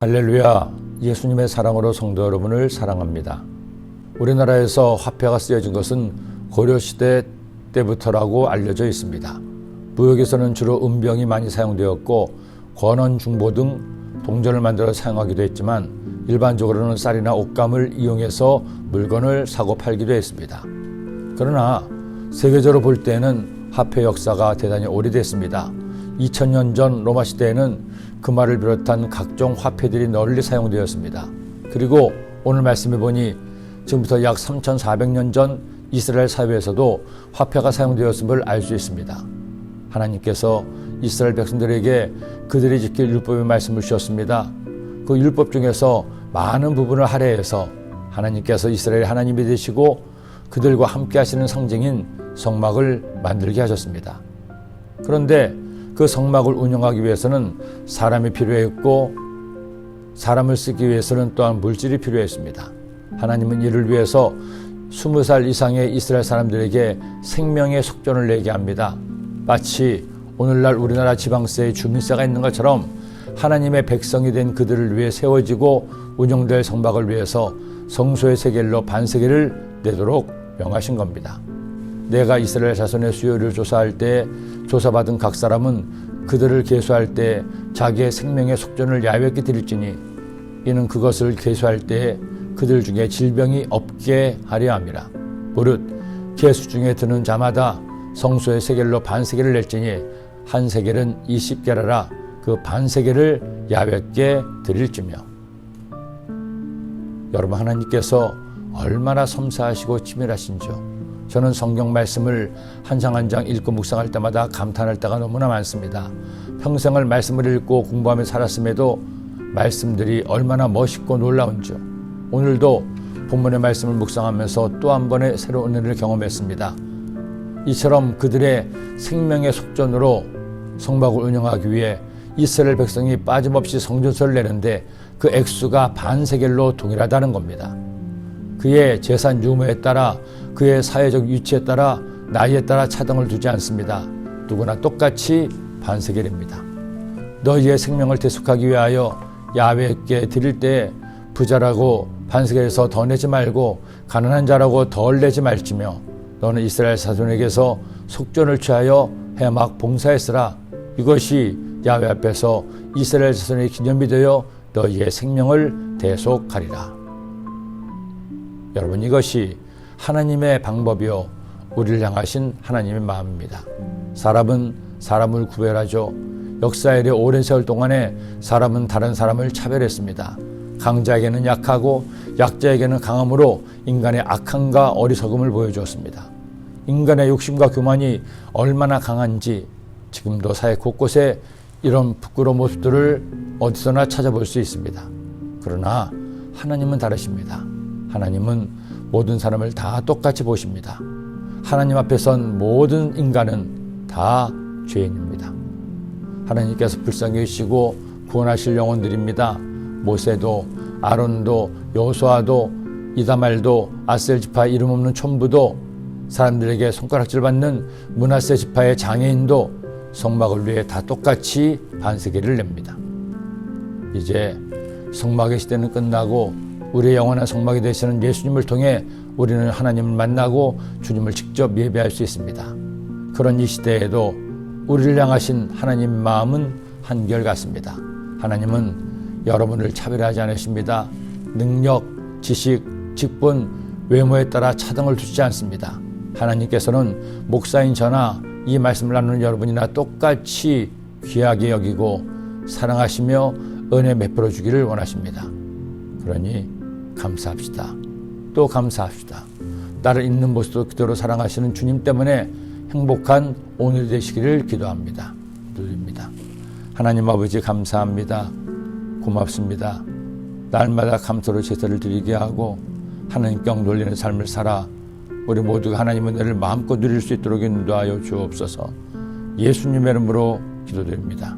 할렐루야, 예수님의 사랑으로 성도 여러분을 사랑합니다. 우리나라에서 화폐가 쓰여진 것은 고려시대 때부터라고 알려져 있습니다. 무역에서는 주로 은병이 많이 사용되었고 권원, 중보 등 동전을 만들어 사용하기도 했지만 일반적으로는 쌀이나 옷감을 이용해서 물건을 사고 팔기도 했습니다. 그러나 세계적으로 볼 때는 화폐 역사가 대단히 오래됐습니다. 2000년 전 로마 시대에는 금화를 비롯한 각종 화폐들이 널리 사용되었습니다. 그리고 오늘 말씀해 보니 지금부터 약 3400년 전 이스라엘 사회에서도 화폐가 사용되었음을 알 수 있습니다. 하나님께서 이스라엘 백성들에게 그들이 지킬 율법의 말씀을 주셨습니다. 그 율법 중에서 많은 부분을 할애해서 하나님께서 이스라엘 하나님이 되시고 그들과 함께 하시는 상징인 성막을 만들게 하셨습니다. 그런데 그 성막을 운영하기 위해서는 사람이 필요했고 사람을 쓰기 위해서는 또한 물질이 필요했습니다. 하나님은 이를 위해서 20살 이상의 이스라엘 사람들에게 생명의 속전을 내게 합니다. 마치 오늘날 우리나라 지방세에 주민세가 있는 것처럼 하나님의 백성이 된 그들을 위해 세워지고 운영될 성막을 위해서 성소의 세겔로 반세겔을 내도록 명하신 겁니다. 내가 이스라엘 자손의 수요를 조사할 때 조사받은 각 사람은 그들을 계수할 때 자기의 생명의 속전을 야훼께 드릴지니 이는 그것을 계수할 때 그들 중에 질병이 없게 하려 함이라. 무릇 계수 중에 드는 자마다 성소의 세겔로 반세겔을 낼지니 한 세겔은 20게라라. 그 반세겔을 야훼께 드릴지며. 여러분, 하나님께서 얼마나 섬세하시고 치밀하신지요. 저는 성경 말씀을 한 장 한 장 읽고 묵상할 때마다 감탄할 때가 너무나 많습니다. 평생을 말씀을 읽고 공부하며 살았음에도 말씀들이 얼마나 멋있고 놀라운지요. 오늘도 본문의 말씀을 묵상하면서 또 한 번의 새로운 은혜를 경험했습니다. 이처럼 그들의 생명의 속전으로 성막을 운영하기 위해 이스라엘 백성이 빠짐없이 성전세를 내는데 그 액수가 반세겔로 동일하다는 겁니다. 그의 재산 유무에 따라 그의 사회적 위치에 따라 나이에 따라 차등을 두지 않습니다. 누구나 똑같이 반세겔입니다. 너희의 생명을 대속하기 위하여 야훼께 드릴 때 부자라고 반세겔에서 더 내지 말고 가난한 자라고 덜 내지 말지며 너는 이스라엘 자손에게서 속전을 취하여 해막 봉사했으라. 이것이 야훼 앞에서 이스라엘 자손의 기념이 되어 너희의 생명을 대속하리라. 여러분, 이것이 하나님의 방법이요 우리를 향하신 하나님의 마음입니다. 사람은 사람을 구별하죠. 역사 이래 오랜 세월 동안에 사람은 다른 사람을 차별했습니다. 강자에게는 약하고 약자에게는 강함으로 인간의 악함과 어리석음을 보여주었습니다. 인간의 욕심과 교만이 얼마나 강한지 지금도 사회 곳곳에 이런 부끄러운 모습들을 어디서나 찾아볼 수 있습니다. 그러나 하나님은 다르십니다. 하나님은 모든 사람을 다 똑같이 보십니다. 하나님 앞에 선 모든 인간은 다 죄인입니다. 하나님께서 불쌍히 여기시고 구원하실 영혼들입니다. 모세도 아론도 여호수아도 이다말도 아셀 지파 이름 없는 촌부도 사람들에게 손가락질 받는 므낫세 지파의 장애인도 성막을 위해 다 똑같이 반세겔을 냅니다. 이제 성막의 시대는 끝나고 우리의 영원한 성막이 되시는 예수님을 통해 우리는 하나님을 만나고 주님을 직접 예배할 수 있습니다. 그런 이 시대에도 우리를 향하신 하나님의 마음은 한결같습니다. 하나님은 여러분을 차별하지 않으십니다. 능력, 지식, 직분, 외모에 따라 차등을 두지 않습니다. 하나님께서는 목사인 저나 이 말씀을 나누는 여러분이나 똑같이 귀하게 여기고 사랑하시며 은혜 베풀어 주기를 원하십니다. 그러니 감사합시다. 또 감사합시다. 나를 있는 모습도 그대로 사랑하시는 주님 때문에 행복한 오늘 되시기를 기도합니다. 기도드립니다. 하나님 아버지, 감사합니다. 고맙습니다. 날마다 감사로 제사를 드리게 하고 하나님께 영돌리는 삶을 살아 우리 모두가 하나님의 은혜를 마음껏 누릴 수 있도록 인도하여 주옵소서. 예수님의 이름으로 기도드립니다.